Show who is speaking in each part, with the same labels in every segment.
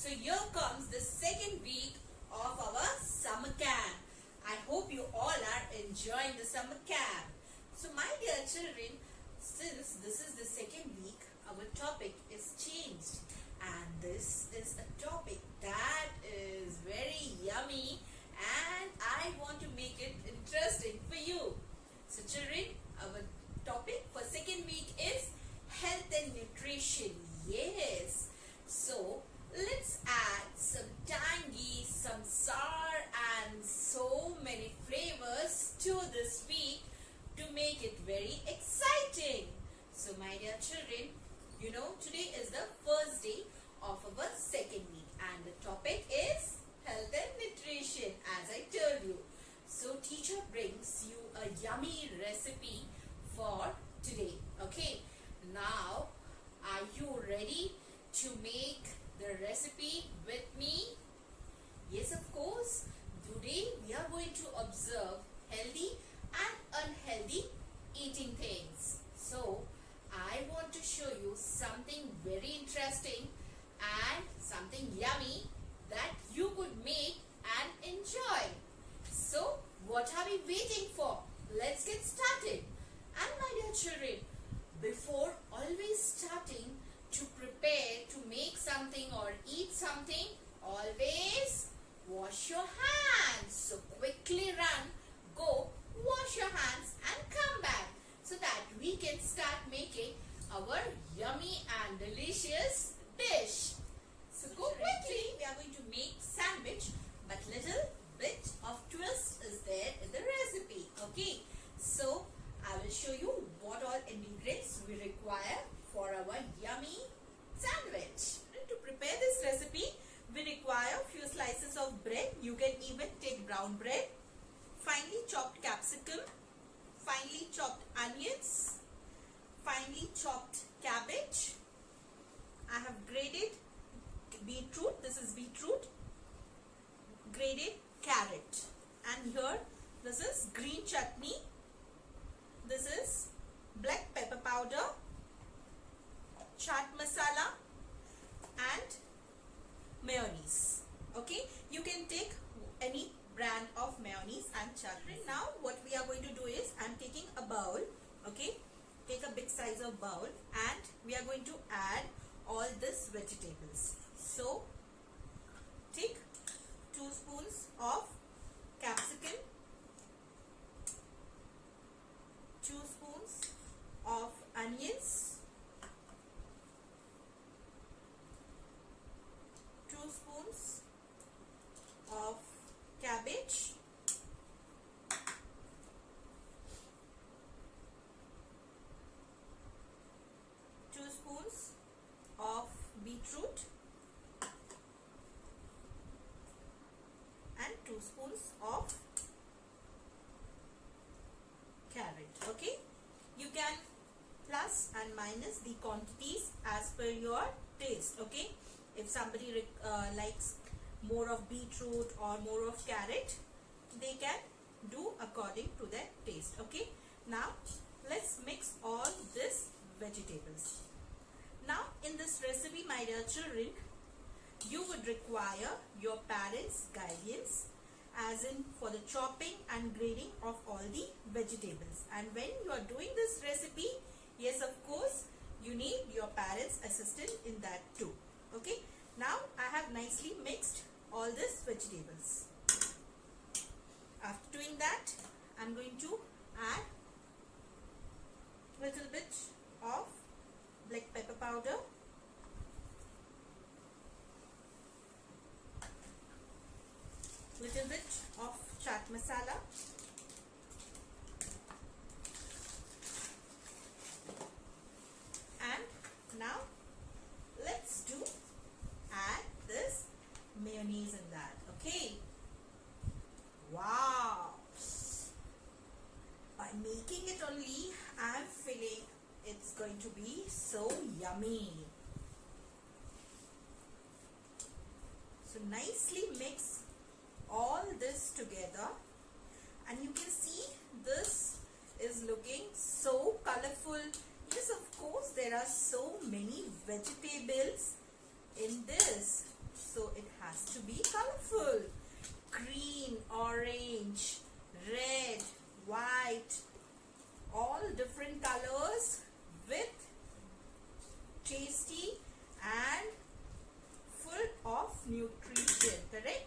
Speaker 1: So here comes the second week of our summer camp. I hope you all are enjoying the summer camp. So my dear children, since this is the second week, our topic is changed. And this is a topic that is very yummy and I want to make it interesting for you. So children, our topic for second week is health and nutrition. Yes. So let's add some tangy, some sour and so many flavors to this week to make it very exciting. So my dear children, you know today is the first day of our second week and the topic is health and nutrition, as I told you. So teacher brings you a yummy recipe for today. Okay, now are you ready to make the recipe with me? Yes, of course. Today we are going to observe healthy and unhealthy eating things. So I want to show you something very interesting and something yummy that you could make and enjoy. So what are we waiting for? Let's get started. And my dear children, before always starting to prepare to make something or eat something, always wash your hands. So quickly run, go wash your hands and come back so that we can start making our yummy and delicious dish. So go quickly. We are going to make sandwich, but little bit of twist is there in the recipe. Okay, so I will show you what all ingredients we require for our yummy sandwich. To prepare this recipe, we require a few slices of bread. You can even take brown bread, finely chopped capsicum, finely chopped onions, finely chopped cabbage. I have grated beetroot, this is beetroot, grated carrot, and here this is green chutney, this is black pepper powder, chaat masala and mayonnaise. Okay, you can take any brand of mayonnaise and chutney. Now what we are going to do is, I am taking a bowl. Okay, take a big size of bowl and we are going to add all these vegetables. So take 2 spoons of capsicum, 2 spoons of onions, 2 spoons of cabbage, 2 spoons of beetroot and 2 spoons of carrot. Okay, you can plus and minus the quantities as per your taste. Okay, if somebody likes more of beetroot or more of carrot, they can do according to their taste. Okay, now let's mix all these vegetables. Now in this recipe, my dear children, you would require your parents' guidance, as in for the chopping and grating of all the vegetables. And when you are doing this recipe, yes, of course, you need your parents' assistance in that too. Okay, now I have nicely mixed all these vegetables. After doing that, I am going to add little bit of black pepper powder, little bit of chaat masala, and now let's add this mayonnaise in that. Okay, wow, by making it only I am feeling it's going to be so yummy. So nicely mix all this together and you can see this is looking so colorful. Yes, of course, there are so many vegetables in this. So has to be colorful. Green, orange, red, white, all different colors with tasty and full of nutrition, correct?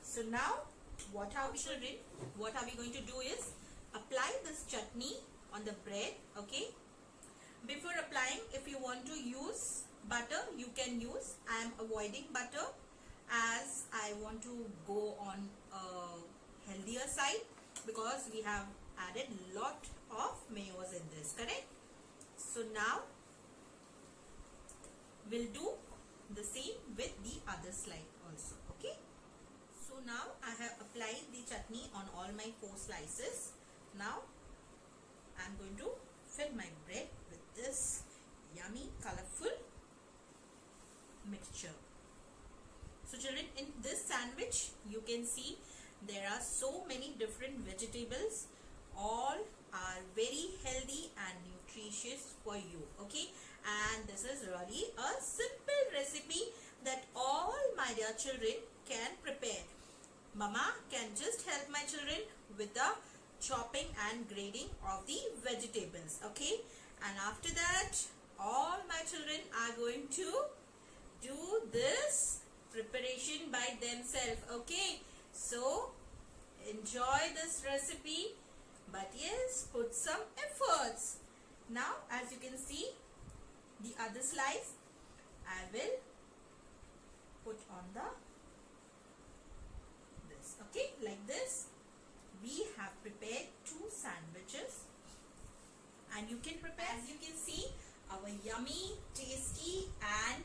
Speaker 1: So now what are we going to do is apply this chutney on the bread, okay? Before applying, if you want to use butter, you can use. I am avoiding butter as I want to go on a healthier side because we have added lot of mayos in this, correct? So now we'll do the same with the other slide also, okay? So now I have applied the chutney on all my 4 slices. Now I'm going to fill my bread with this yummy colorful mixture. So children, in this sandwich you can see there are so many different vegetables. All are very healthy and nutritious for you, okay? And this is really a simple recipe that all my dear children can prepare. Mama can just help my children with the chopping and grating of the vegetables, okay? And after that, all my children are going to do this preparation by themselves, okay? So enjoy this recipe, but yes, put some efforts. Now as you can see, the other slice I will put on this, okay? Like this we have prepared 2 sandwiches, and you can prepare, as you can see, our yummy, tasty and